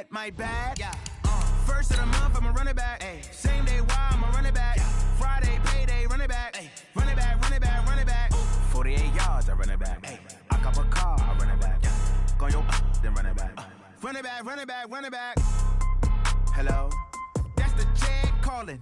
my bad. Yeah. First of the month, I'ma run it back. Ay. Same day, why I'ma run it back. Yeah. Friday, payday, run it back. Ay. Run it back, run it back, run it back. 48 yards, I run it back. Ay. I cop a car, I run it back. Yeah. Go your then run it back. Run it back, run it back, run it back. Hello? That's the Jag calling.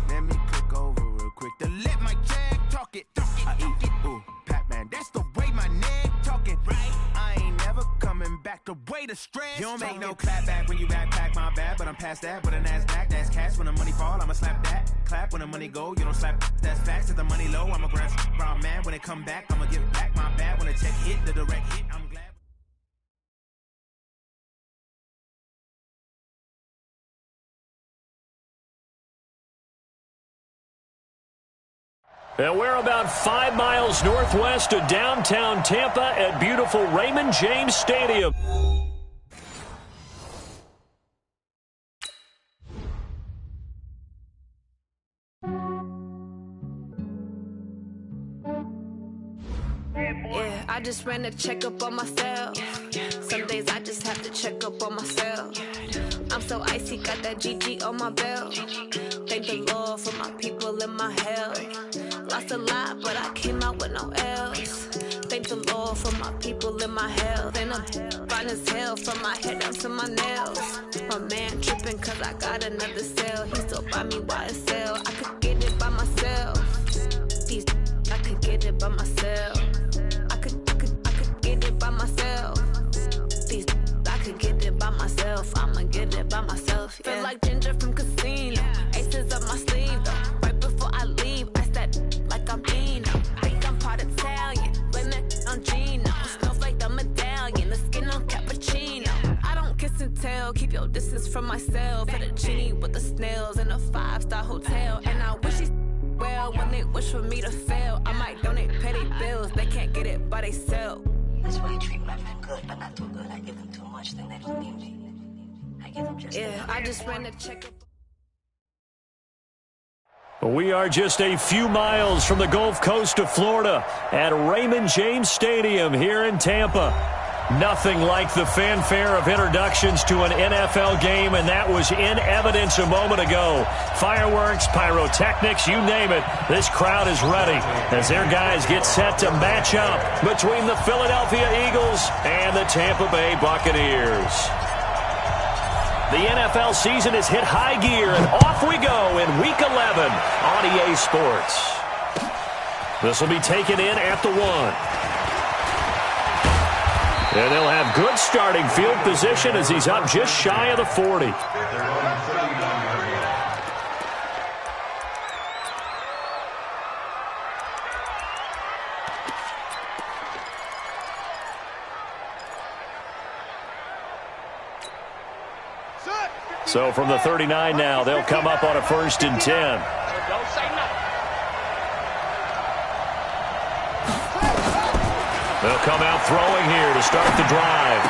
Let me click over real quick to let my Jag talk it. I eat it, ooh, Pac-Man. That's the way my neck talking. Right? I ain't never coming back. The way the stress. You don't make no clap back when you backpack, my bad. But I'm past that with a NASDAQ. That's cash. When the money fall, I'ma slap that. Clap when the money go. You don't slap. That's facts. If the money low, I'ma grab brown man. When it come back, I'ma give back my bad. When the check hit, the direct hit, I'm glad. And we're about 5 miles northwest of downtown Tampa at beautiful Raymond James Stadium. Yeah, I just ran a checkup on myself. Some days I just have to check up on myself. I'm so icy, got that GG on my belt. Thank the Lord for my people and my health. Lost a lot, but I came out with no else. Thank the Lord for my people and my health. And I'm fine as hell from my head down to my nails. My man tripping cause I got another cell. He still buy me YSL. I could get it by myself. These I could get it by myself. I could get it by myself. These I could get it by myself. I'ma get it by myself. Yeah. Feel like Ginger from Casino. Aces up my sleeve though. Right before I leave, I start like I'm Dino. Think I'm part Italian. Blame it on Gino. Snowflake the medallion. The skin on cappuccino. I don't kiss and tell. Keep your distance from myself. At a genie with the snails in a 5-star hotel. And I wish he well when they wish for me to fail. I might donate petty bills. They can't get it by they sell. That's why I treat my men good, but not too good. I give them too much, then they don't need me. I give them just enough. I just ran a checkup. We are just a few miles from the Gulf Coast of Florida at Raymond James Stadium here in Tampa. Nothing like the fanfare of introductions to an NFL game, and that was in evidence a moment ago. Fireworks, pyrotechnics, you name it. This crowd is ready as their guys get set to match up between the Philadelphia Eagles and the Tampa Bay Buccaneers. The NFL season has hit high gear, and off we go in Week 11 on EA Sports. This will be taken in at the 1. And they'll have good starting field position as he's up just shy of the 40. So from the 39 now, they'll come up on a 1st and 10. They'll come out throwing here to start the drive.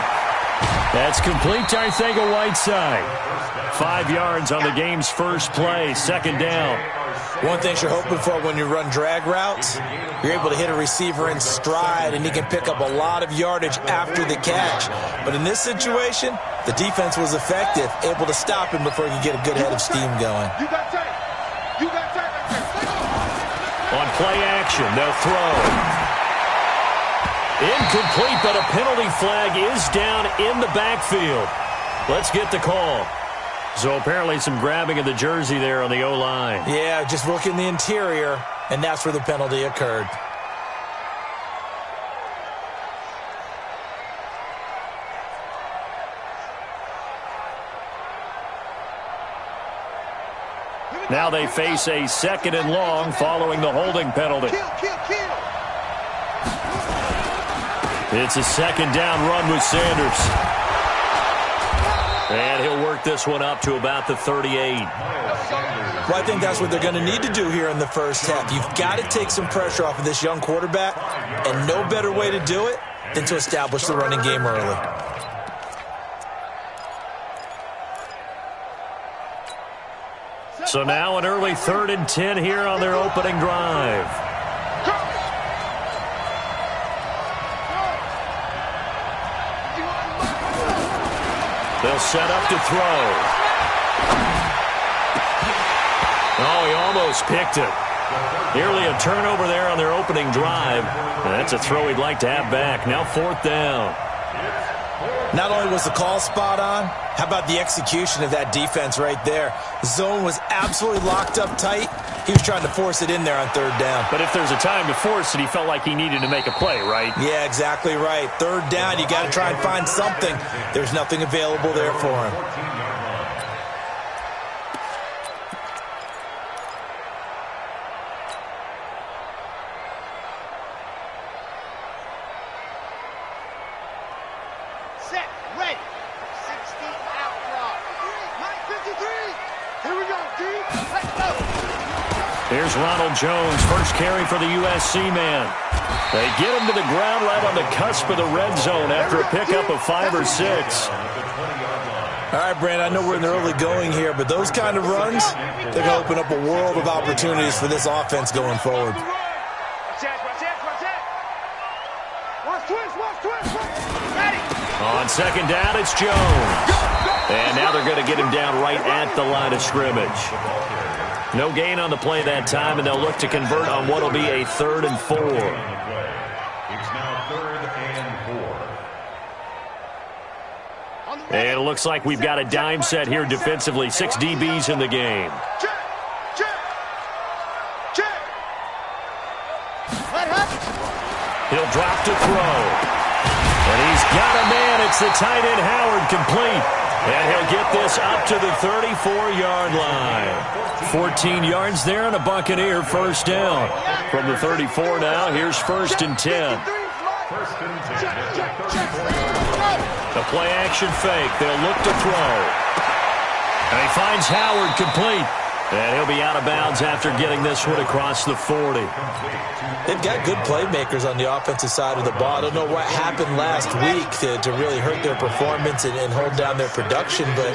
That's complete to Arcega-Whiteside. 5 yards on the game's first play, 2nd down. One thing you're hoping for when you run drag routes, you're able to hit a receiver in stride, and he can pick up a lot of yardage after the catch. But in this situation, the defense was effective, able to stop him before he could get a good head of steam going. On play action, they'll throw. Incomplete, but a penalty flag is down in the backfield. Let's get the call. So apparently some grabbing of the jersey there on the O-line. Yeah, just look in the interior, and that's where the penalty occurred. Now they face a 2nd and long following the holding penalty. It's a 2nd down run with Sanders. And he'll work this one up to about the 38. Well, I think that's what they're going to need to do here in the first half. You've got to take some pressure off of this young quarterback, and no better way to do it than to establish the running game early. So now an early 3rd and 10 here on their opening drive. They'll set up to throw. Oh, he almost picked it. Nearly a turnover there on their opening drive. And that's a throw he'd like to have back. Now 4th down. Not only was the call spot on, how about the execution of that defense right there? The zone was absolutely locked up tight. He was trying to force it in there on 3rd down. But if there's a time to force it, he felt like he needed to make a play, right? Yeah, exactly right. 3rd down, you got to try and find something. There's nothing available there for him. Here's Ronald Jones, first carry for the USC man. They get him to the ground right on the cusp of the red zone after a pickup of 5 or 6. All right, Brandon, I know we're in the early going here, but those kind of runs, they're going to open up a world of opportunities for this offense going forward. On 2nd down, it's Jones. And now they're going to get him down right at the line of scrimmage. No gain on the play that time, and they'll look to convert on what will be a 3rd and 4. It's now 3rd and 4. And it looks like we've got a dime set here defensively. 6 DBs in the game. He'll drop to throw. And he's got a man. It's the tight end Howard, complete. And he'll get this up to the 34-yard line. 14 yards there and a Buccaneer first down. From the 34 now, here's 1st and 10. The play-action fake. They'll look to throw. And he finds Howard, complete. And he'll be out of bounds after getting this one across the 40. They've got good playmakers on the offensive side of the ball. I don't know what happened last week to really hurt their performance and hold down their production, but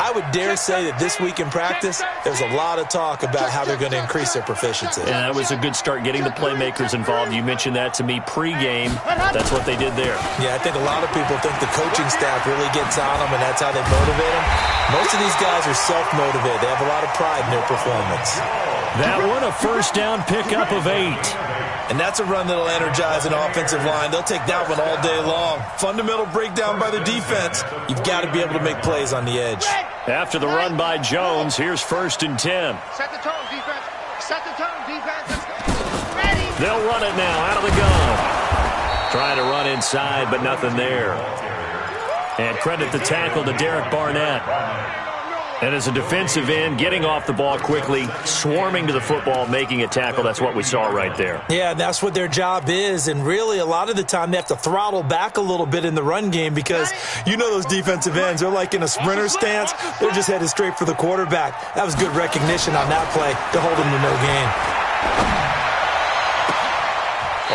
I would dare say that this week in practice, there's a lot of talk about how they're going to increase their proficiency. And that was a good start, getting the playmakers involved. You mentioned that to me pregame. That's what they did there. Yeah, I think a lot of people think the coaching staff really gets on them, and that's how they motivate them. Most of these guys are self-motivated. They have a lot of pride in their performance. That one, a first down pickup of 8. And that's a run that'll energize an offensive line. They'll take that one all day long. Fundamental breakdown by the defense. You've got to be able to make plays on the edge. After the run by Jones, here's 1st and 10. Set the tone, defense. Set the tone, defense. Let's go. Ready. They'll run it now out of the gun. Trying to run inside, but nothing there. And credit the tackle to Derek Barnett. And as a defensive end, getting off the ball quickly, swarming to the football, making a tackle. That's what we saw right there. Yeah, that's what their job is. And really, a lot of the time, they have to throttle back a little bit in the run game because you know those defensive ends, they're like in a sprinter stance. They're just headed straight for the quarterback. That was good recognition on that play to hold them to no gain.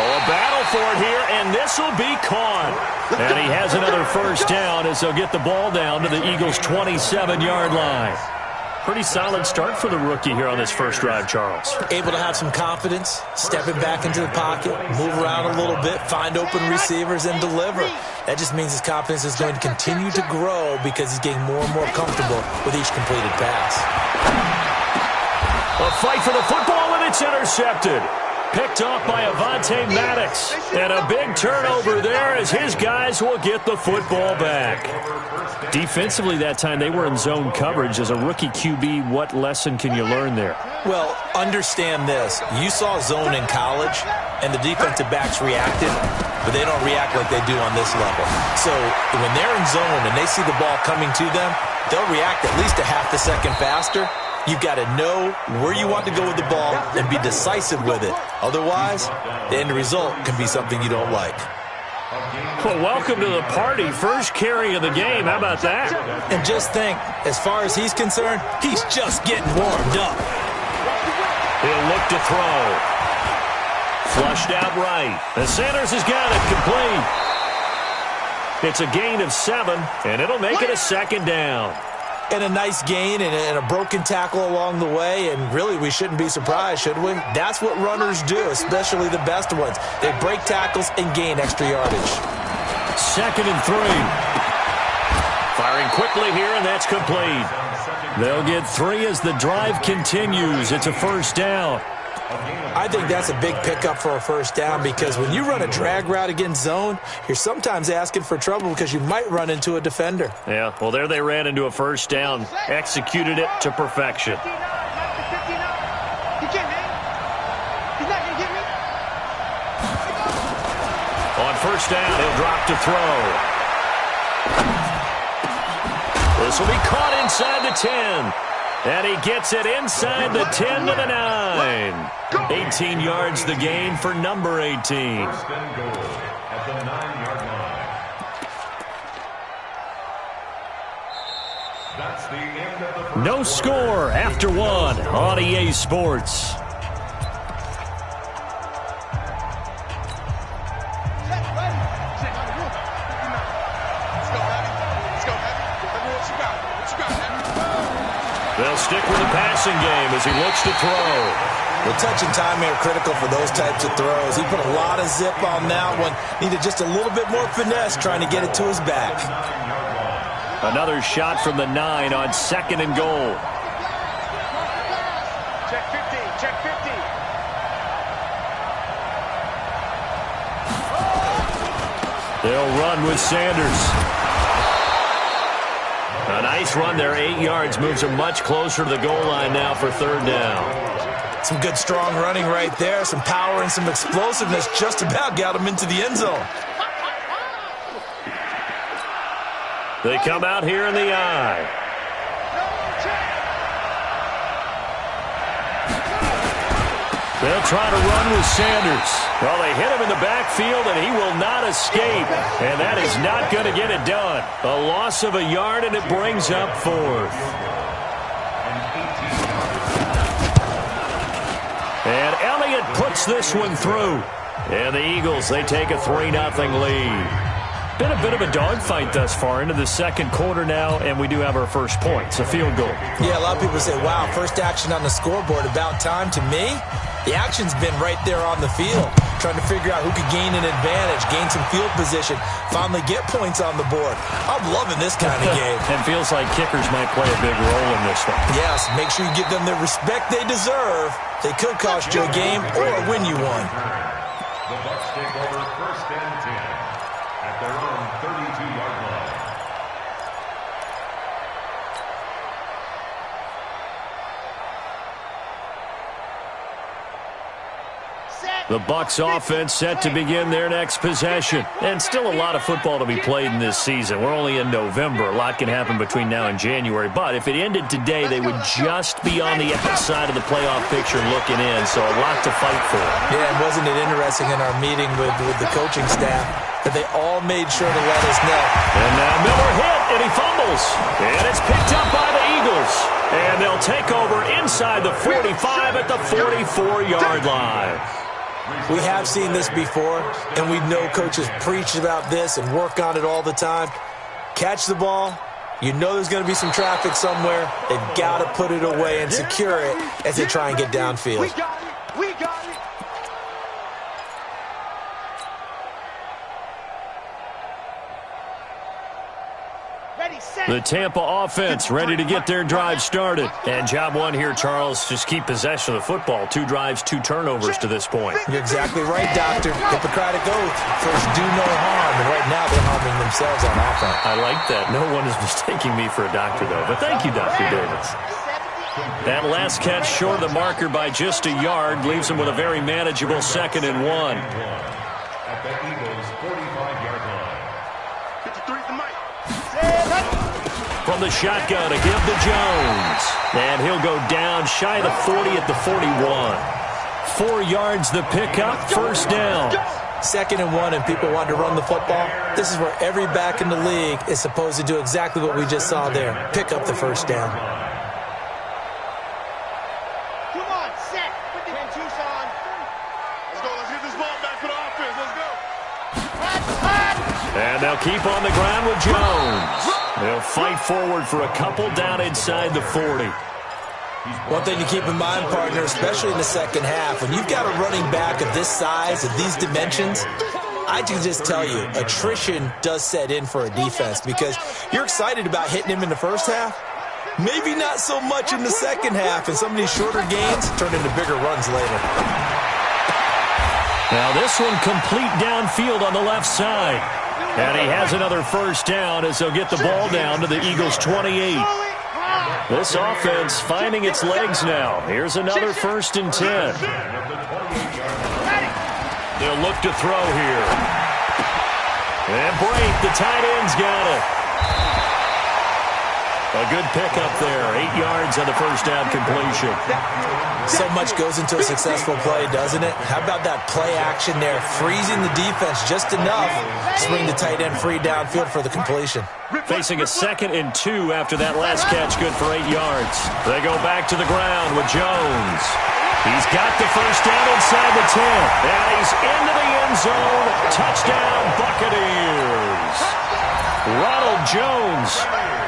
Oh, a battle for it here, and this will be caught. And he has another first down as they'll get the ball down to the Eagles' 27-yard line. Pretty solid start for the rookie here on this first drive, Charles. Able to have some confidence, stepping back into the pocket, move around a little bit, find open receivers, and deliver. That just means his confidence is going to continue to grow because he's getting more and more comfortable with each completed pass. A fight for the football, and it's intercepted. Picked off by Avonte Maddox. And a big turnover there as his guys will get the football back. Defensively that time, they were in zone coverage. As a rookie QB, what lesson can you learn there? Well, understand this. You saw zone in college, and the defensive backs reacted, but they don't react like they do on this level. So when they're in zone and they see the ball coming to them, they'll react at least a half a second faster. You've got to know where you want to go with the ball and be decisive with it. Otherwise, the end result can be something you don't like. Well, welcome to the party. First carry of the game. How about that? And just think, as far as he's concerned, he's just getting warmed up. He'll look to throw. Flushed out right. And Sanders has got it complete. It's a gain of 7, and it'll make it a second down. And a nice gain and a broken tackle along the way, and really we shouldn't be surprised, should we? That's what runners do, especially the best ones. They break tackles and gain extra yardage. 2nd and 3. Firing quickly here, and that's complete. They'll get 3 as the drive continues. It's a first down. I think that's a big pickup for a first down because when you run a drag route against zone, you're sometimes asking for trouble because you might run into a defender. Yeah, well, there they ran into a first down, executed it to perfection. On first down, he'll drop to throw. This will be caught inside the 10. And he gets it inside the 10 to the 9. 18 yards the gain for number 18. First and goal at the 9-yard line. That's the end of the first No score after 1 on EA Sports. They'll stick with the passing game as he looks to throw. The touch and timing are critical for those types of throws. He put a lot of zip on that one. Needed just a little bit more finesse trying to get it to his back. Another shot from the 9 on 2nd and goal. Check 50, check 50. They'll run with Sanders. A nice run there, 8 yards, moves him much closer to the goal line now for 3rd down. Some good, strong running right there. Some power and some explosiveness just about got him into the end zone. They come out here in the eye. They'll try to run with Sanders. Well, they hit him in the backfield, and he will not escape. And that is not going to get it done. A loss of a yard, and it brings up 4th. And Elliott puts this one through. And the Eagles, they take a 3-0 lead. Been a bit of a dogfight thus far into the 2nd quarter now, and we do have our first points, a field goal. Yeah, a lot of people say, wow, first action on the scoreboard, about time. To me, the action's been right there on the field, trying to figure out who could gain an advantage, gain some field position, finally get points on the board. I'm loving this kind of game. And feels like kickers might play a big role in this one. Yes, make sure you give them the respect they deserve. They could cost you a game or win you one. The Bucs take over 1st and 10 at their own 32-yard line. The Bucs offense set to begin their next possession. And still a lot of football to be played in this season. We're only in November. A lot can happen between now and January. But if it ended today, they would just be on the outside of the playoff picture looking in. So a lot to fight for. Yeah, and wasn't it interesting in our meeting with the coaching staff that they all made sure to let us know. And now Miller hit, and he fumbles. And it's picked up by the Eagles. And they'll take over inside the 45 at the 44-yard line. We have seen this before, and we know coaches preach about this and work on it all the time. Catch the ball. You know there's going to be some traffic somewhere. They've got to put it away and secure it as they try and get downfield. We got it. We got it. Ready, set. The Tampa offense ready to get their drive started. And job one here, Charles, just keep possession of the football. 2 drives, 2 turnovers to this point. You're exactly right, Doctor. Hippocratic oath. First, do no harm. And right now, they're harming themselves on offense. I like that. No one is mistaking me for a doctor, though. But thank you, Dr. Davis. That last catch short of the marker by just a yard leaves them with a very manageable 2nd and 1. At the Eagles' 45-yard line. 53 the mic. From the shotgun to give to Jones. And he'll go down shy of the 40 at the 41. 4 yards the pickup, first down. 2nd and 1, and people want to run the football. This is where every back in the league is supposed to do exactly what we just saw there. Pick up the first down. Come on, set. Put the Tucson. Let's go. Let's get this ball back for the offense. Let's go. And they'll keep on the ground with Jones. They'll fight forward for a couple down inside the 40. One thing to keep in mind, partner, especially in the second half, when you've got a running back of this size, of these dimensions, I can just tell you, attrition does set in for a defense because you're excited about hitting him in the first half. Maybe not so much in the second half, and some of these shorter gains turn into bigger runs later. Now this one complete downfield on the left side. And he has another first down as they'll get the ball down to the Eagles' 28. This offense finding its legs now. Here's another 1st and 10. They'll look to throw here. And Brate, the tight end's got it. A good pickup there. 8 yards on the first down completion. So much goes into a successful play, doesn't it? How about that play action there? Freezing the defense just enough to bring the tight end free downfield for the completion. Facing a 2nd and 2 after that last catch, good for 8 yards. They go back to the ground with Jones. He's got the first down inside the 10. And he's into the end zone. Touchdown, Buccaneers. Ronald Jones,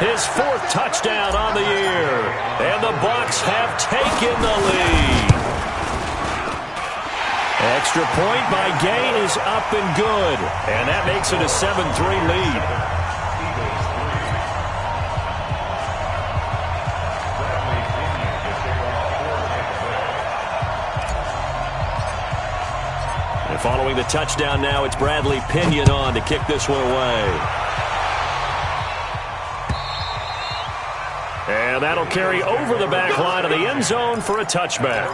his 4th touchdown on the year. And the Bucs have taken the lead. Extra point by Gay is up and good. And that makes it a 7-3 lead. Following the touchdown now, it's Bradley Pinion on to kick this one away. And that'll carry over the back line of the end zone for a touchback.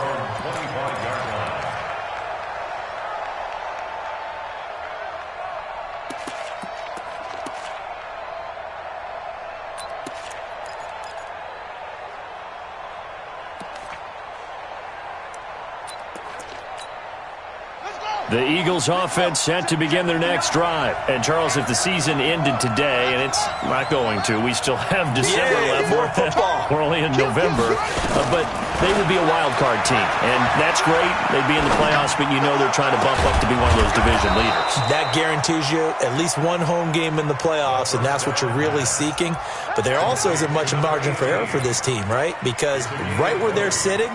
The Eagles offense set to begin their next drive. And, Charles, if the season ended today, and it's not going to, we still have December left. More football. We're only in November. But they would be a wild card team. And that's great. They'd be in the playoffs, but you know they're trying to bump up to be one of those division leaders. That guarantees you at least one home game in the playoffs, and that's what you're really seeking. But there also isn't much margin for error for this team, right? Because right where they're sitting,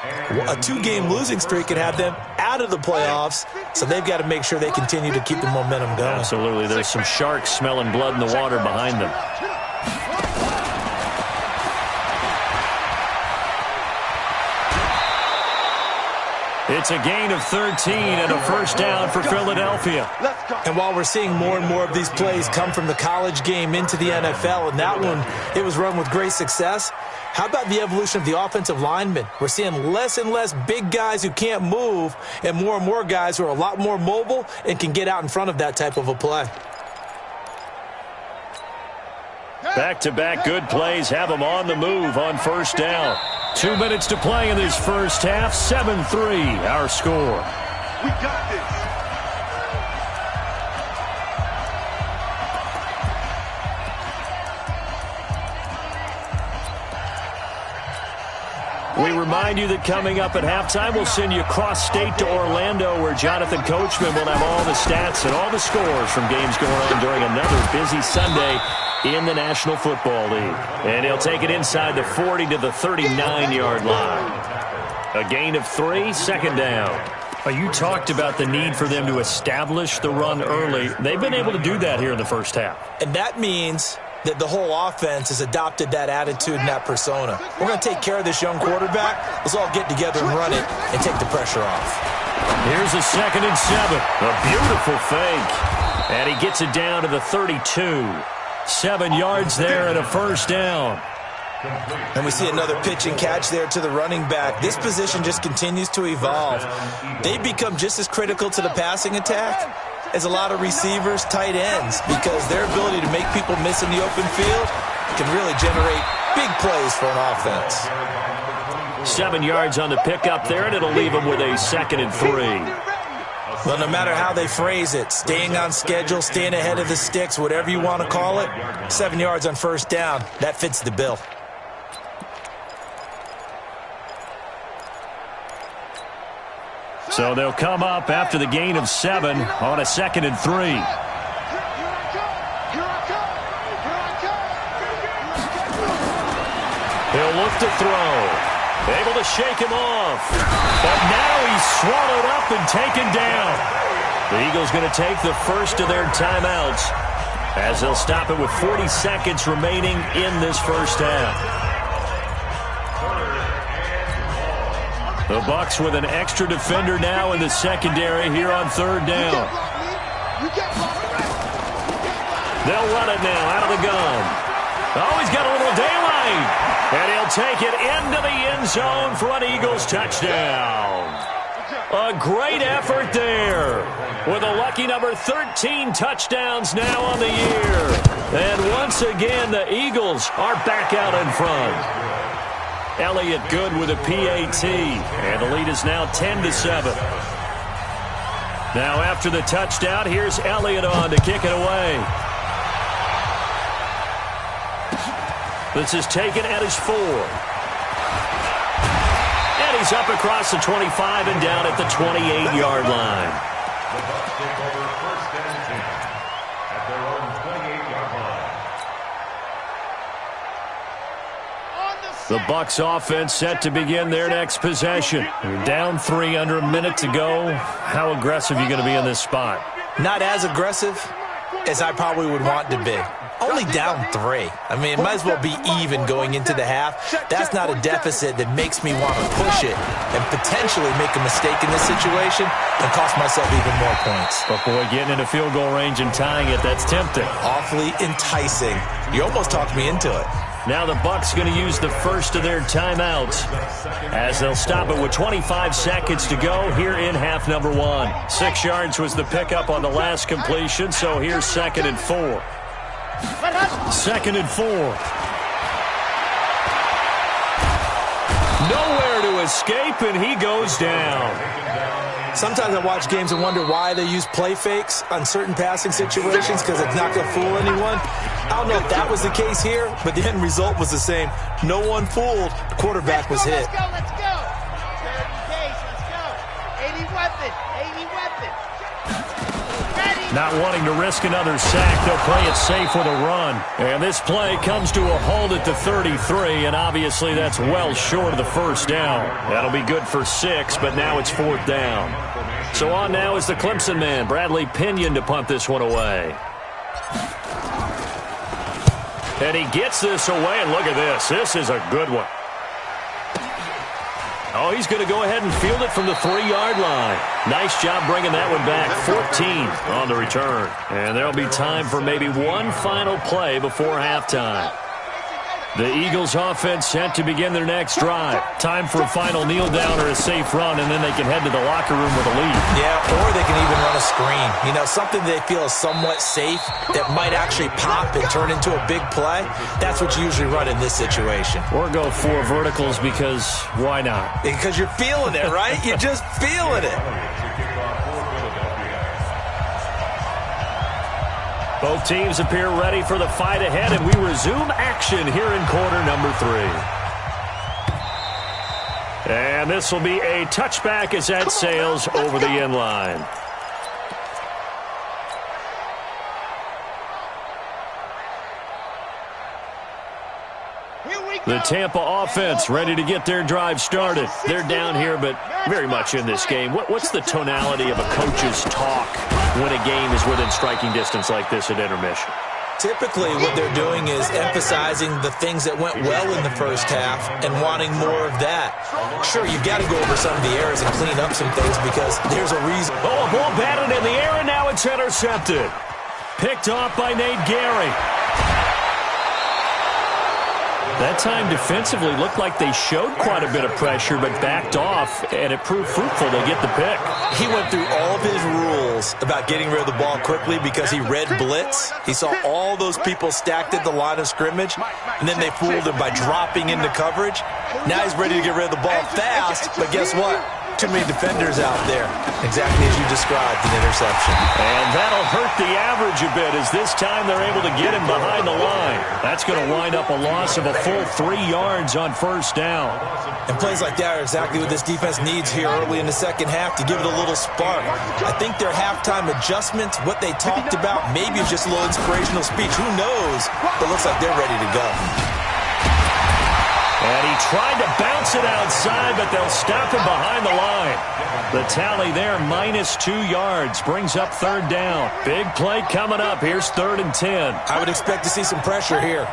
a 2-game losing streak could have them out of the playoffs, so they've got to make sure they continue to keep the momentum going. Absolutely. There's some sharks smelling blood in the water behind them. It's a gain of 13 and a first down for Philadelphia. And while we're seeing more and more of these plays come from the college game into the NFL, and that one, it was run with great success, how about the evolution of the offensive linemen? We're seeing less and less big guys who can't move and more guys who are a lot more mobile and can get out in front of that type of a play. Back-to-back good plays have them on the move on first down. 2 minutes to play in this first half. 7-3, our score. We got this. We remind you that coming up at halftime, we'll send you cross-state to Orlando, where Jonathan Coachman will have all the stats and all the scores from games going on during another busy Sunday in the National Football League. And he'll take it inside the 40 to the 39-yard line. A gain of 3, second down. You talked about the need for them to establish the run early. They've been able to do that here in the first half. And that means that the whole offense has adopted that attitude and that persona. We're going to take care of this young quarterback. Let's all get together and run it and take the pressure off. Here's a 2nd and 7. A beautiful fake. And he gets it down to the 32. 7 yards there and a first down. And we see another pitch and catch there to the running back. This position just continues to evolve. They've become just as critical to the passing attack as a lot of receivers, tight ends, because their ability to make people miss in the open field can really generate big plays for an offense. 7 yards on the pickup there, and it'll leave them with a 2nd and 3. Well, no matter how they phrase it, staying on schedule, staying ahead of the sticks, whatever you want to call it, 7 yards on first down, that fits the bill. So they'll come up after the gain of 7 on a 2nd and 3. He'll look to throw. Able to shake him off. But now he's swallowed up and taken down. The Eagles going to take the first of their timeouts as they'll stop it with 40 seconds remaining in this first half. The Bucs with an extra defender now in the secondary here on third down. They'll run it now out of the gun. Oh, he's got a little daylight. And he'll take it into the end zone for an Eagles touchdown. A great effort there with a lucky number 13 touchdowns now on the year. And once again, the Eagles are back out in front. Elliott good with a PAT. And the lead is now 10-7. Now after the touchdown, here's Elliott on to kick it away. This is taken at his 4. And he's up across the 25 and down at the 28-yard line. The Bucs take over first and 10 at their own 28-yard line. The Bucs offense set to begin their next possession. You're down 3 under a minute to go. How aggressive are you going to be in this spot? Not as aggressive as I probably would want to be. Only down 3. I mean, it might as well be even going into the half. That's not a deficit that makes me want to push it and potentially make a mistake in this situation and cost myself even more points. But boy, getting into field goal range and tying it, that's tempting. Awfully enticing. You almost talked me into it. Now the Bucs going to use the first of their timeouts as they'll stop it with 25 seconds to go here in half number 1. 6 yards was the pickup on the last completion, so here's 2nd and 4. 2nd and 4. Nowhere to escape, and he goes down. Sometimes I watch games and wonder why they use play fakes on certain passing situations because it's not going to fool anyone. I don't know if that was the case here, but the end result was the same. No one fooled. The quarterback was hit. Let's go. Let's go. 80 weapon. Not wanting to risk another sack, they'll play it safe with a run. And this play comes to a halt at the 33, and obviously that's well short of the first down. That'll be good for 6, but now it's 4th down. So on now is the Clemson man, Bradley Pinion, to punt this one away. And he gets this away, and look at this. This is a good one. Oh, he's going to go ahead and field it from the 3-yard line. Nice job bringing that one back. 14 on the return. And there'll be time for maybe one final play before halftime. The Eagles offense set to begin their next drive. Time for a final kneel down or a safe run, and then they can head to the locker room with a lead. Yeah, or they can even run a screen. You know, something they feel is somewhat safe that might actually pop and turn into a big play. That's what you usually run in this situation. Or go 4 verticals because why not? Because you're feeling it, right? You're just feeling it. Both teams appear ready for the fight ahead, and we resume action here in quarter number 3. And this will be a touchback as that sails over the end line. The Tampa offense ready to get their drive started. They're down here, but very much in this game. What's the tonality of a coach's talk when a game is within striking distance like this at intermission? Typically, what they're doing is emphasizing the things that went well in the first half and wanting more of that. Sure, you've got to go over some of the errors and clean up some things because there's a reason. Oh, a ball batted in the air, and now it's intercepted. Picked off by Nate Gary. That time defensively looked like they showed quite a bit of pressure but backed off, and it proved fruitful to get the pick. He went through all of his rules about getting rid of the ball quickly because he read blitz. He saw all those people stacked at the line of scrimmage, and then they fooled him by dropping into coverage. Now he's ready to get rid of the ball fast, but guess what? Too many defenders out there. Exactly as you described, an interception. And that'll hurt the average a bit as this time they're able to get him behind the line. That's going to wind up a loss of a full 3 yards on first down. And plays like that are exactly what this defense needs here early in the second half to give it a little spark. I think their halftime adjustments, what they talked about, maybe it's just a little inspirational speech. Who knows? But it looks like they're ready to go. And he tried to bounce it outside, but they'll stop him behind the line. The tally there, -2 yards, brings up 3rd down. Big play coming up. Here's 3rd and 10. I would expect to see some pressure here.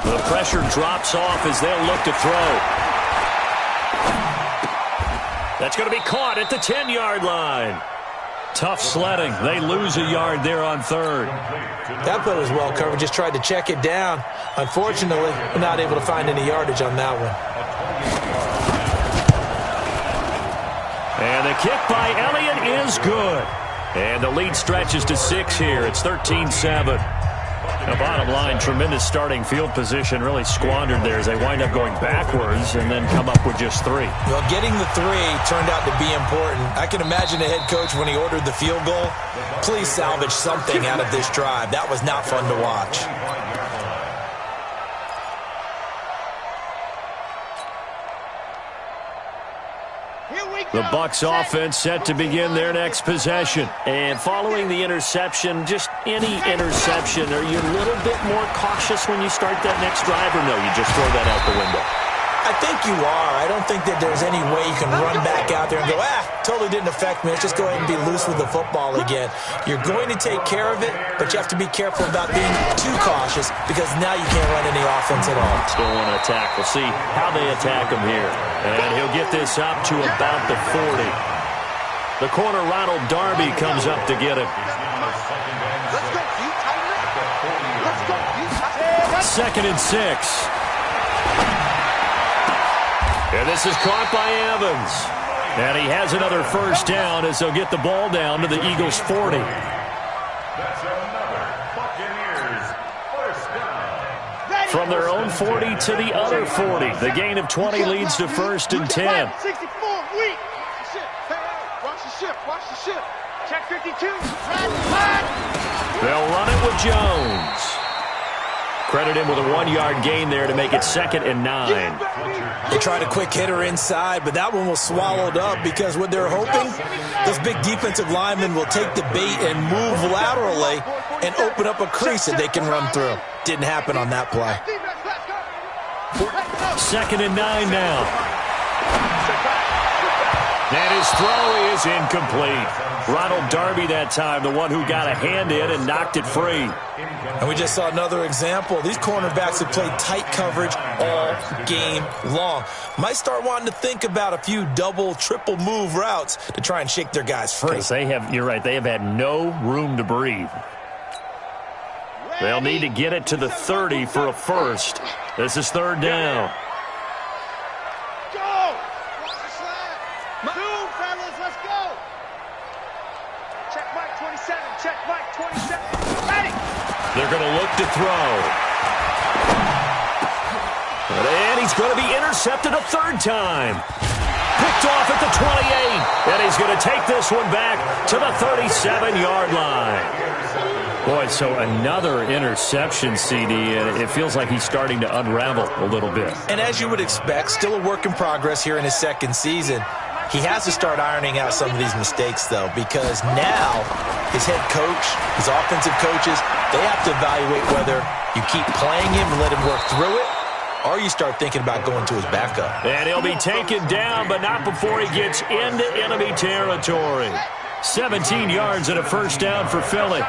The pressure drops off as they'll look to throw. That's going to be caught at the 10-yard line. Tough sledding. They lose a yard there on 3rd. That play was well covered. Just tried to check it down. Unfortunately, we're not able to find any yardage on that one. And the kick by Elliott is good. And the lead stretches to 6 here. It's 13-7. The bottom line, tremendous starting field position, really squandered there as they wind up going backwards and then come up with just 3. Well, getting the 3 turned out to be important. I can imagine the head coach when he ordered the field goal. Please salvage something out of this drive. That was not fun to watch. The Bucs offense set to begin their next possession. And following the interception, just any interception, are you a little bit more cautious when you start that next drive, or no, you just throw that out the window? I think you are. I don't think that there's any way you can run back out there and go, totally didn't affect me. Let's just go ahead and be loose with the football again. You're going to take care of it, but you have to be careful about being too cautious because now you can't run any offense at all. Still want to attack. We'll see how they attack him here. And he'll get this up to about the 40. The corner, Ronald Darby, comes up to get him. Second and 6. And this is caught by Evans. And he has another first down as they'll get the ball down to the Eagles' 40. That's another Buccaneers first down. From their own 40 to the other 40. The gain of 20 leads to 1st and 10. 64, weak. Watch the ship. Watch the ship. Check 52. They'll run it with Jones. Credit him with a 1-yard gain there to make it 2nd and 9. They tried a quick hitter inside, but that one was swallowed up because what they're hoping, those big defensive linemen will take the bait and move laterally and open up a crease that they can run through. Didn't happen on that play. 2nd and 9 now. And his throw is incomplete. Ronald Darby that time, the one who got a hand in and knocked it free. And we just saw another example. These cornerbacks have played tight coverage all game long. Might start wanting to think about a few double, triple move routes to try and shake their guys free. Because you're right, they have had no room to breathe. They'll need to get it to the 30 for a first. This is 3rd down. Go! Move, fellas, let's go! Check Mike 27, check Mike 27. Ready! They're going to look to throw. And he's going to be intercepted a 3rd time. Picked off at the 28. And he's going to take this one back to the 37-yard line. Boy, so another interception, CD, and it feels like he's starting to unravel a little bit. And as you would expect, still a work in progress here in his 2nd season. He has to start ironing out some of these mistakes, though, because now his head coach, his offensive coaches, they have to evaluate whether you keep playing him and let him work through it, or you start thinking about going to his backup. And he'll be taken down, but not before he gets into enemy territory. 17 yards and a first down for Philly.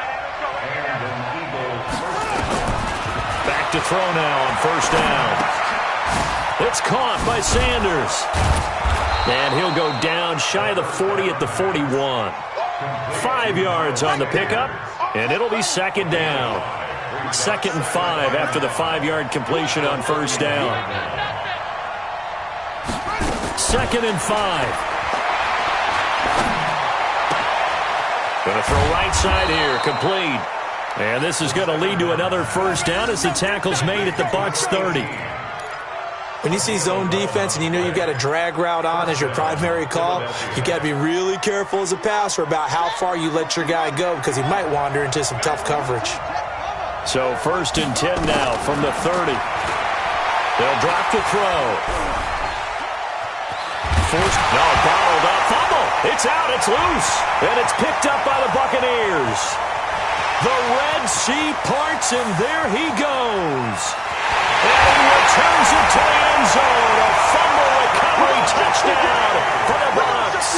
Back to throw now on first down. It's caught by Sanders. And he'll go down shy of the 40 at the 41. 5 yards on the pickup, and it'll be 2nd down. 2nd and 5 after the 5-yard completion on first down. 2nd and 5. Going to throw right side here, complete. And this is going to lead to another first down as the tackle's made at the Bucs 30. When you see zone defense and you know you've got a drag route on as your primary call, you've got to be really careful as a passer about how far you let your guy go because he might wander into some tough coverage. So 1st and 10 now from the 30. They'll drop to throw. Bottled up. Fumble. It's out. It's loose. And it's picked up by the Buccaneers. Buccaneers. The Red Sea parts, and there he goes. And he returns it to the end zone. A fumble recovery touchdown for the Bucs.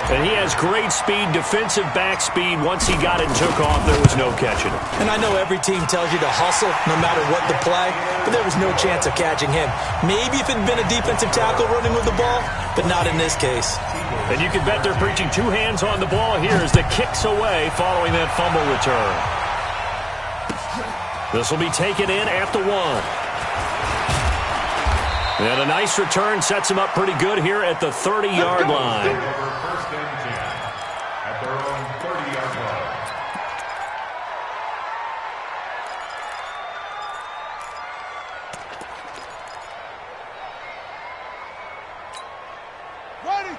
And he has great speed, defensive back speed. Once he got it and took off, there was no catching him. And I know every team tells you to hustle no matter what the play, but there was no chance of catching him. Maybe if it had been a defensive tackle running with the ball, but not in this case. And you can bet they're preaching two hands on the ball here as the kick's away following that fumble return. This will be taken in at the 1. And a nice return sets him up pretty good here at the 30-yard line. First and 10 at their own 30-yard line.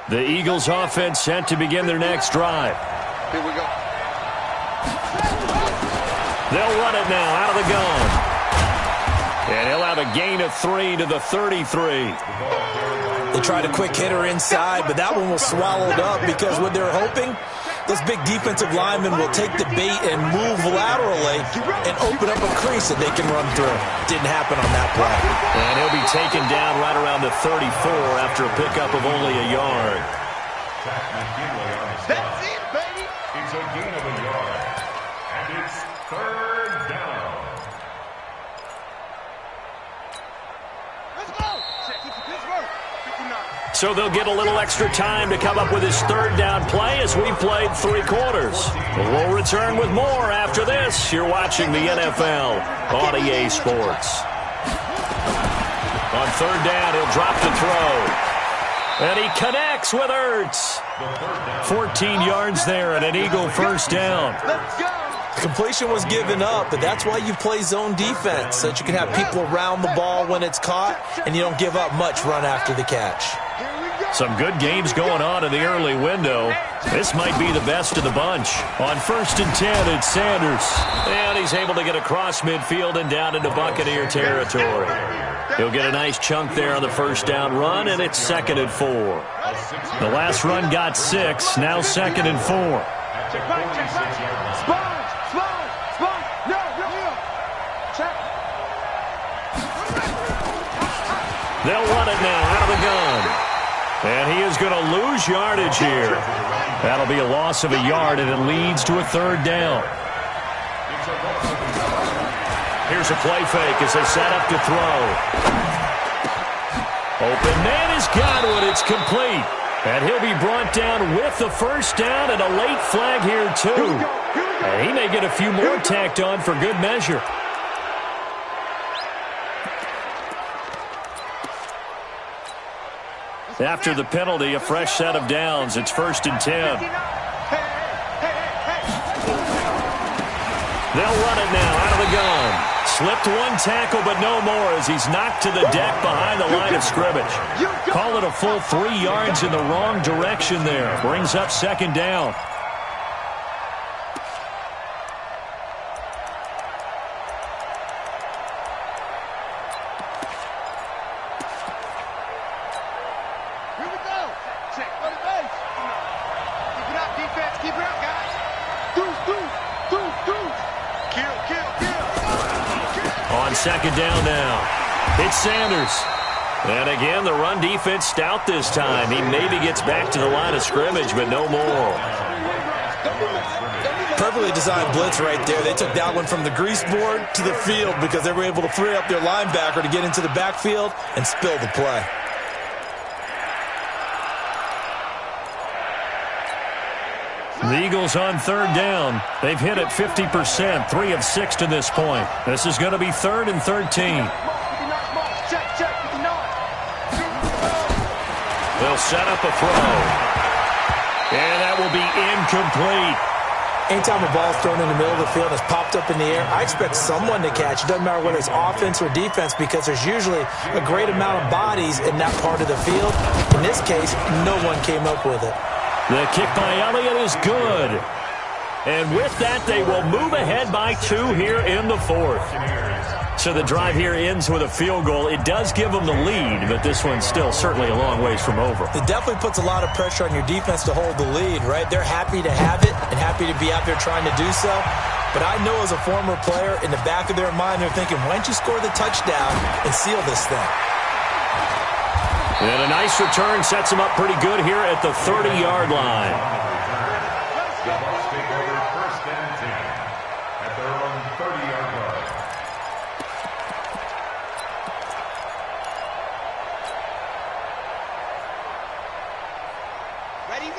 The Eagles offense set to begin their next drive. Here we go. They'll run it now out of the gun. And he'll have a gain of 3 to the 33. They tried a quick hitter inside, but that one was swallowed up because what they're hoping, those big defensive linemen will take the bait and move laterally and open up a crease that they can run through. Didn't happen on that play. And he'll be taken down right around the 34 after a pickup of only a yard. That's it, baby. It's a gain of a yard. And it's third down. Let's go. Check it to Pittsburgh. 59. So they'll get a little extra time to come up with his third down play as we played 3 quarters. We'll return with more after this. You're watching the NFL on EA Sports. On third down, he'll drop to throw. And he connects with Ertz. 14 yards there and an Eagle first down. Let's go. The completion was given up, but that's why you play zone defense, so that you can have people around the ball when it's caught, and you don't give up much run after the catch. Some good games going on in the early window. This might be the best of the bunch. On first and 10, it's Sanders. And he's able to get across midfield and down into Buccaneer territory. He'll get a nice chunk there on the first down run, and it's 2nd and 4. The last run got 6, now 2nd and 4. They'll run it now out of the gun. And he is going to lose yardage here. That'll be a loss of a yard, and it leads to a third down. Here's a play fake as they set up to throw. Open man has got one. It's complete. And he'll be brought down with the first down and a late flag here, too. And he may get a few more tacked on for good measure. After the penalty, a fresh set of downs. It's 1st and 10. They'll run it now out of the gun. Slipped one tackle, but no more as he's knocked to the deck behind the line of scrimmage. Call it a full 3 yards in the wrong direction there. Brings up 2nd down. On 2nd down now, it's Sanders. And again, the run defense stout this time. He maybe gets back to the line of scrimmage, but no more. Perfectly designed blitz right there. They took that one from the grease board to the field because they were able to free up their linebacker to get into the backfield and spill the play. The Eagles on 3rd down. They've hit it 50%, 3 of 6 to this point. This is going to be 3rd and 13. They'll set up a throw. And that will be incomplete. Anytime a ball's thrown in the middle of the field and it's popped up in the air, I expect someone to catch. It doesn't matter whether it's offense or defense because there's usually a great amount of bodies in that part of the field. In this case, no one came up with it. The kick by Elliott is good. And with that, they will move ahead by 2 here in the 4th. So the drive here ends with a field goal. It does give them the lead, but this one's still certainly a long ways from over. It definitely puts a lot of pressure on your defense to hold the lead, right? They're happy to have it and happy to be out there trying to do so. But I know as a former player, in the back of their mind, they're thinking, why don't you score the touchdown and seal this thing? And a nice return sets them up pretty good here at the 30-yard line. The Bucs take over 1st and 10 at their own 30-yard line.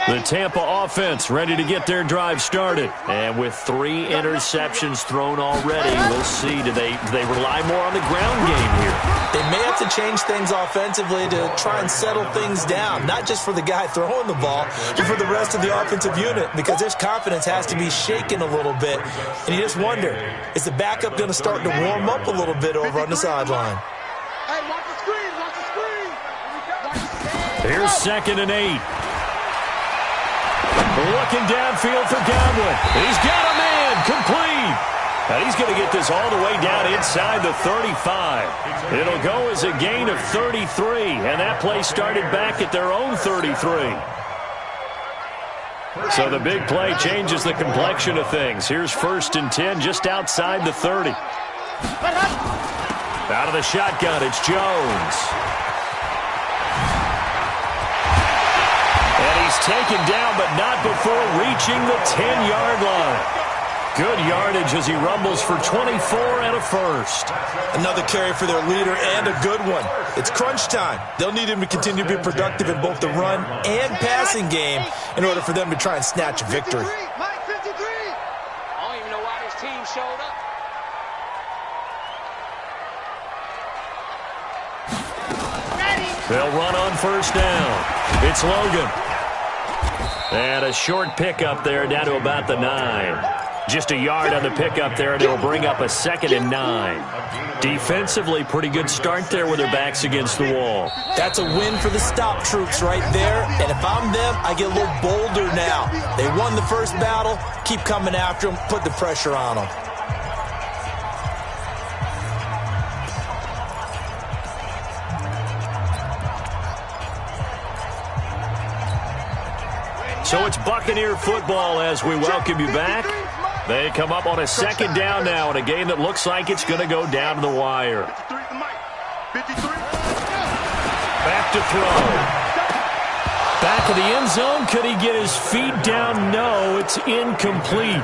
The Tampa offense ready to get their drive started. And with 3 interceptions thrown already, we'll see. Do they rely more on the ground game here? They may have to change things offensively to try and settle things down, not just for the guy throwing the ball, but for the rest of the offensive unit, because their confidence has to be shaken a little bit. And you just wonder, is the backup going to start to warm up a little bit over on the sideline? Hey, watch the screen, watch the screen. Here's 2nd and 8. Looking downfield for Godwin. He's got a man complete. And he's going to get this all the way down inside the 35. It'll go as a gain of 33. And that play started back at their own 33. So the big play changes the complexion of things. Here's 1st and 10 just outside the 30. Out of the shotgun, it's Jones. He's taken down, but not before reaching the 10-yard line. Good yardage as he rumbles for 24 and a first. Another carry for their leader and a good one. It's crunch time. They'll need him to continue to be productive in both the run and passing game in order for them to try and snatch a victory. Mike 53. I don't even know why this team showed up. They'll run on 1st down. It's Logan. And a short pickup there down to about the 9. Just a yard on the pickup there, and it'll bring up a 2nd and 9. Defensively, pretty good start there with their backs against the wall. That's a win for the stop troops right there. And if I'm them, I get a little bolder now. They won the first battle. Keep coming after them. Put the pressure on them. So it's Buccaneer football as we welcome you back. They come up on a 2nd down now in a game that looks like it's going to go down to the wire. Back to throw. Back of the end zone. Could he get his feet down? No, it's incomplete.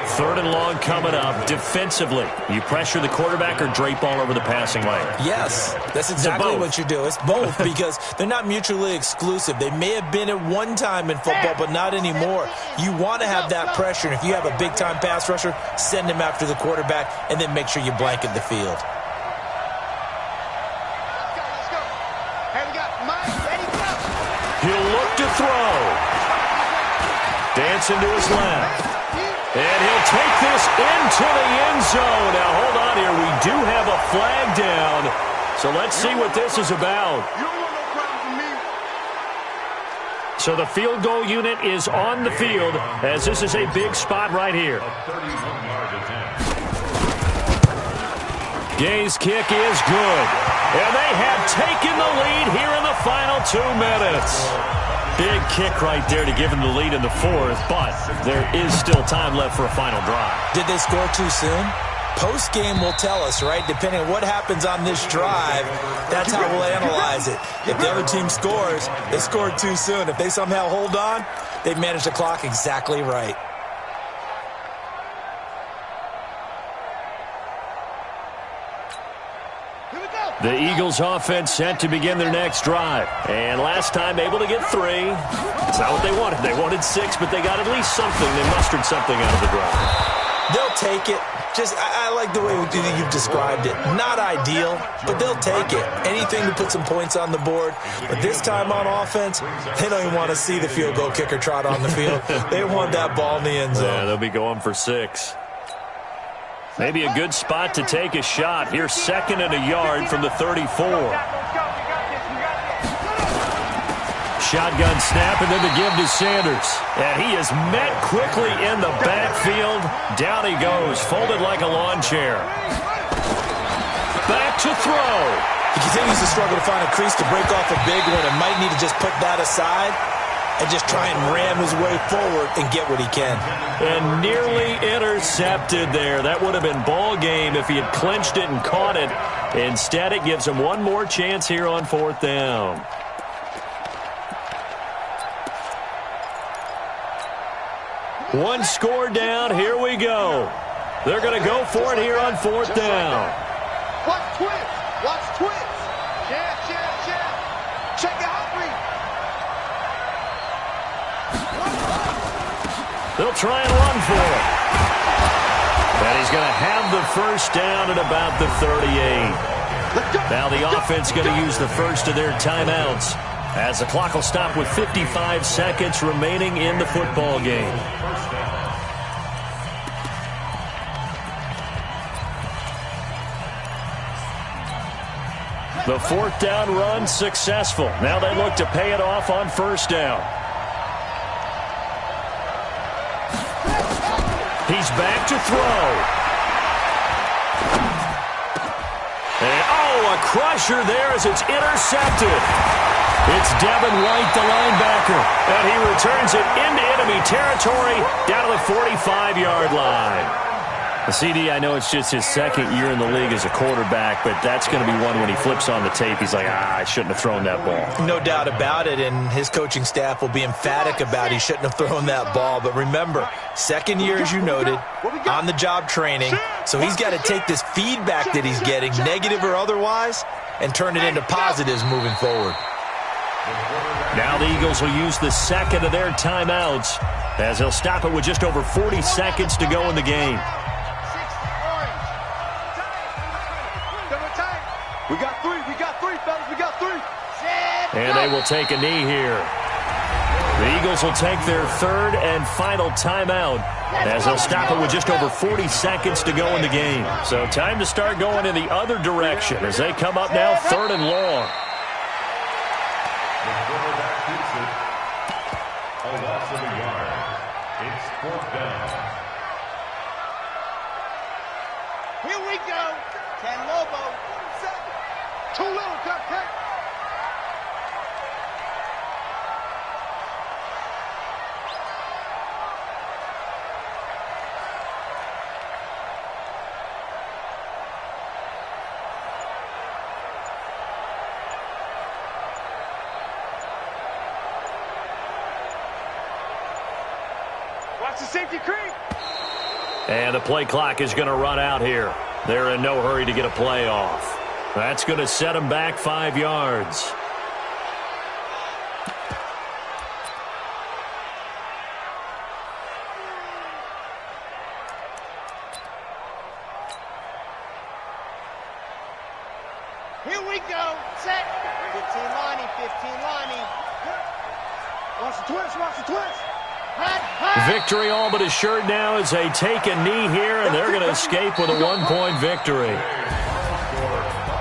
3rd and long coming up. Defensively, you pressure the quarterback or drape all over the passing lane? Yes, that's exactly what you do. It's both because they're not mutually exclusive. They may have been at one time in football, but not anymore. You want to have that pressure, and if you have a big-time pass rusher, send him after the quarterback, and then make sure you blanket the field. Let's go. Hey, we got Mike. Ready, go. He'll look to throw. Dancing to his left. And he'll take this into the end zone. Now, hold on here. We do have a flag down. So let's see what this is about. So the field goal unit is on the field as this is a big spot right here. Gay's kick is good. And they have taken the lead here in the final 2 minutes. Big kick right there to give them the lead in the 4th, but there is still time left for a final drive. Did they score too soon? Post-game will tell us, right? Depending on what happens on this drive, that's how we'll analyze it. If the other team scores, they scored too soon. If they somehow hold on, they've managed the clock exactly right. The Eagles offense set to begin their next drive. And last time able to get 3. It's not what they wanted. They wanted 6, but they got at least something. They mustered something out of the drive. They'll take it. I like the way you've described it. Not ideal, but they'll take it. Anything to put some points on the board. But this time on offense, they don't even want to see the field goal kicker trot on the field. They want that ball in the end zone. Yeah, they'll be going for 6. Maybe a good spot to take a shot. Here's 2nd and a yard from the 34. Shotgun snap, and then the give to Sanders. And he is met quickly in the backfield. Down he goes, folded like a lawn chair. back to throw. He continues to struggle to find a crease to break off a big one and might need to just put that aside and just try and ram his way forward and get what he can. And nearly intercepted there. That would have been ball game if he had clinched it and caught it. Instead, it gives him one more chance here on 4th down. One score down. Here we go. They're going to go for it here on 4th down. Watch twins. Watch twins. Jab. Check out read. They'll try and run for it. And he's going to have the first down at about the 38. Now the offense going to use the first of their timeouts as the clock will stop with 55 seconds remaining in the football game. The 4th down run successful. Now they look to pay it off on 1st down. He's back to throw. And, a crusher there as it's intercepted. It's Devin White, the linebacker, and he returns it into enemy territory down to the 45-yard line. CD, I know it's just his 2nd year in the league as a quarterback, but that's going to be one when he flips on the tape. He's like, I shouldn't have thrown that ball. No doubt about it, and his coaching staff will be emphatic about he shouldn't have thrown that ball. But remember, 2nd year, as you noted, on-the-job training, so he's got to take this feedback that he's getting, negative or otherwise, and turn it into positives moving forward. Now the Eagles will use the 2nd of their timeouts as they'll stop it with just over 40 seconds to go in the game. We got three, fellas. We got three. And they will take a knee here. The Eagles will take their 3rd and final timeout as they'll stop it with just over 40 seconds to go in the game. So time to start going in the other direction as they come up now 3rd and long. The quarterback keeps it. A loss of a yard. It's 4th down. Here we go. 10 Lobo. 7. Too little, Cupcake. Watch the safety creep. And the play clock is going to run out here. They're in no hurry to get a play off. That's going to set them back 5 yards. Here we go. Set. 15 liney, 15 liney. Watch the twist, watch the twist. Victory all but assured now as they take a knee here, and they're going to escape with a 1-point victory.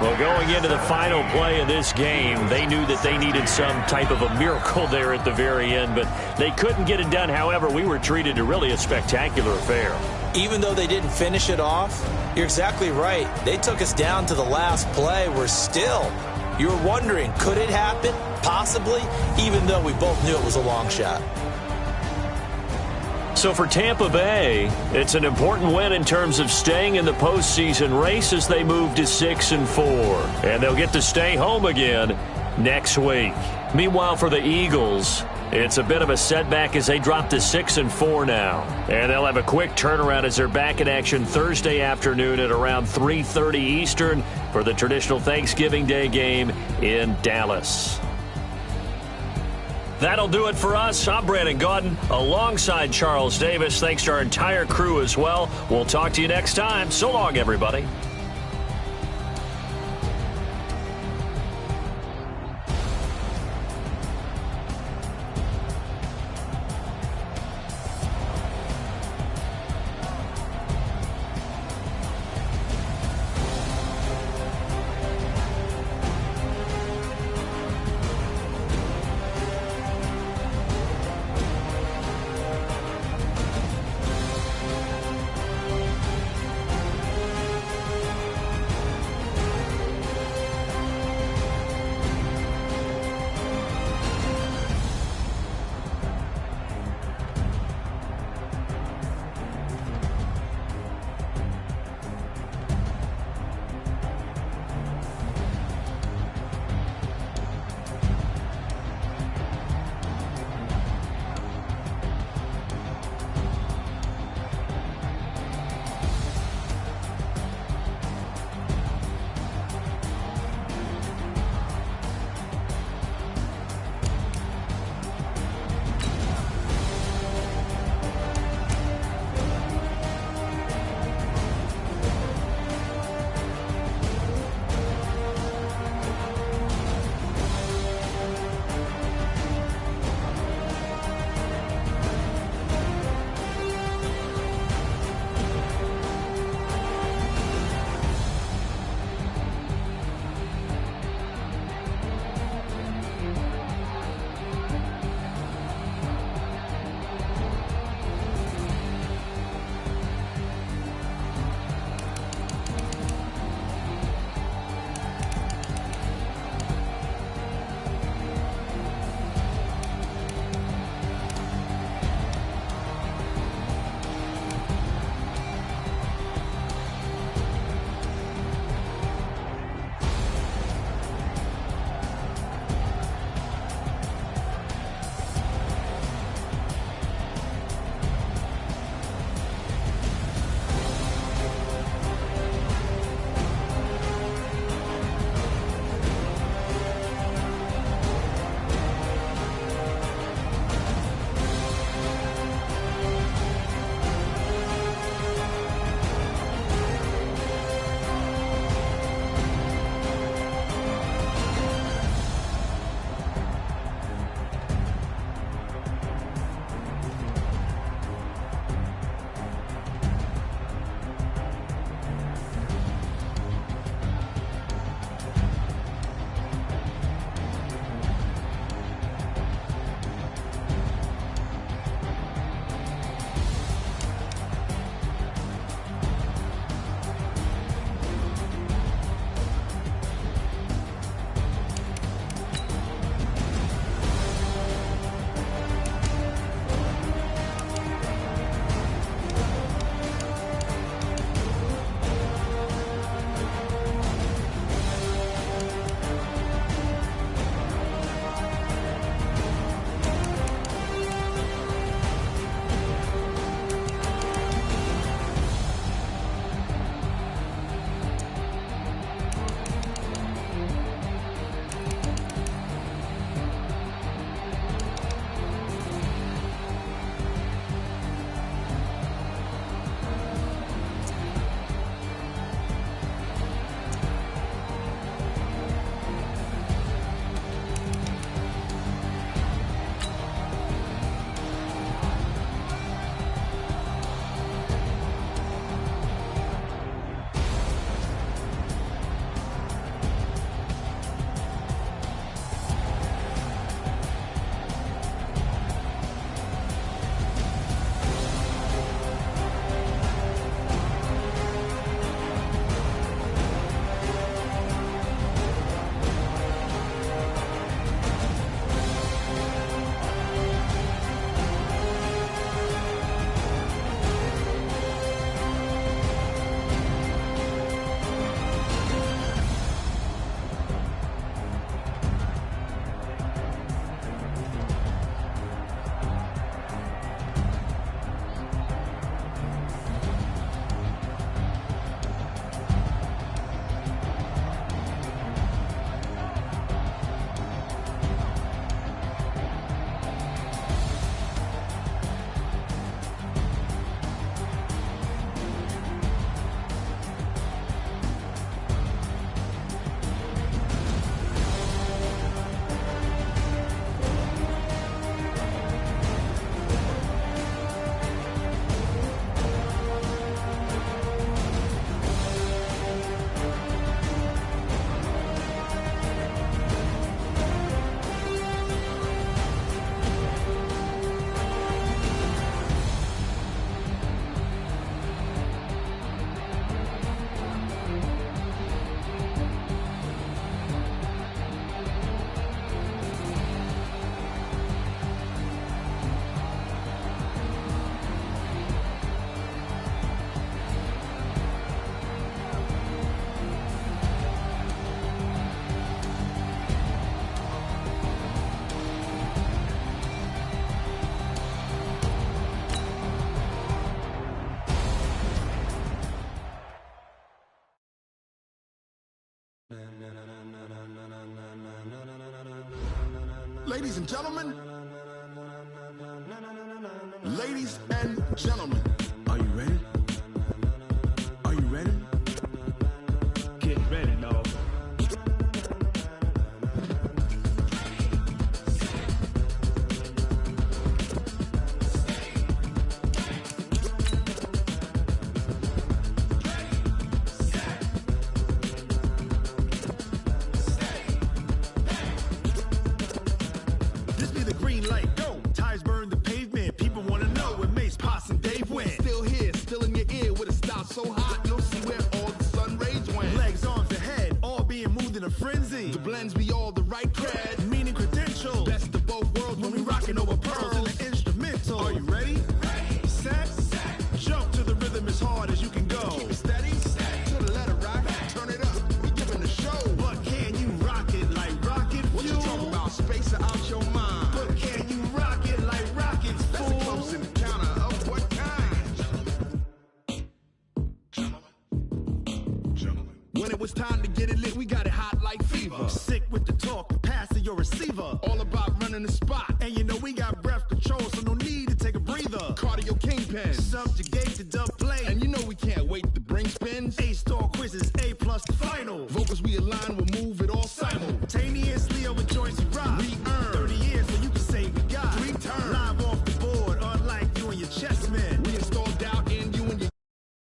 Well, going into the final play of this game, they knew that they needed some type of a miracle there at the very end, but they couldn't get it done. However, we were treated to really a spectacular affair. Even though they didn't finish it off, you're exactly right. They took us down to the last play. We're still, you were wondering, could it happen? Possibly, even though we both knew it was a long shot. So for Tampa Bay, it's an important win in terms of staying in the postseason race as they move to 6-4. And they'll get to stay home again next week. Meanwhile, for the Eagles, it's a bit of a setback as they drop to 6-4 now. And they'll have a quick turnaround as they're back in action Thursday afternoon at around 3:30 Eastern for the traditional Thanksgiving Day game in Dallas. That'll do it for us. I'm Brandon Gaudin alongside Charles Davis. Thanks to our entire crew as well. We'll talk to you next time. So long, everybody. Ladies and gentlemen. Ladies and gentlemen. Are you ready? Are you ready? Get ready, dog. So hot, you'll see where all the sun rays went. Legs, arms, ahead, all being moved in a frenzy. The blends be all the right cred, meaning credentials. Best of both worlds when we rockin' over pearls in the instrumental. Are you ready? Ready. Set. Jump to the rhythm as hard as you can go. Keep it steady. To the letter right. Turn it up. We giving the show. But can you rock it like rocket fuel? What you talking about? Space out your mind. But can you rock it like rockets, fool? That's a close encounter of what kind? When it was time to get it lit, we got it hot like fever. Sick with the talk, pass to your receiver. All about running the spot. And you know we got breath control, so no need to take a breather. Cardio kingpin. Subjugate the dub play. And you know we can't wait to bring spins. A-star quizzes, A+ the final. Vocals we align, we'll move it all simultaneously over joints we rock. We earn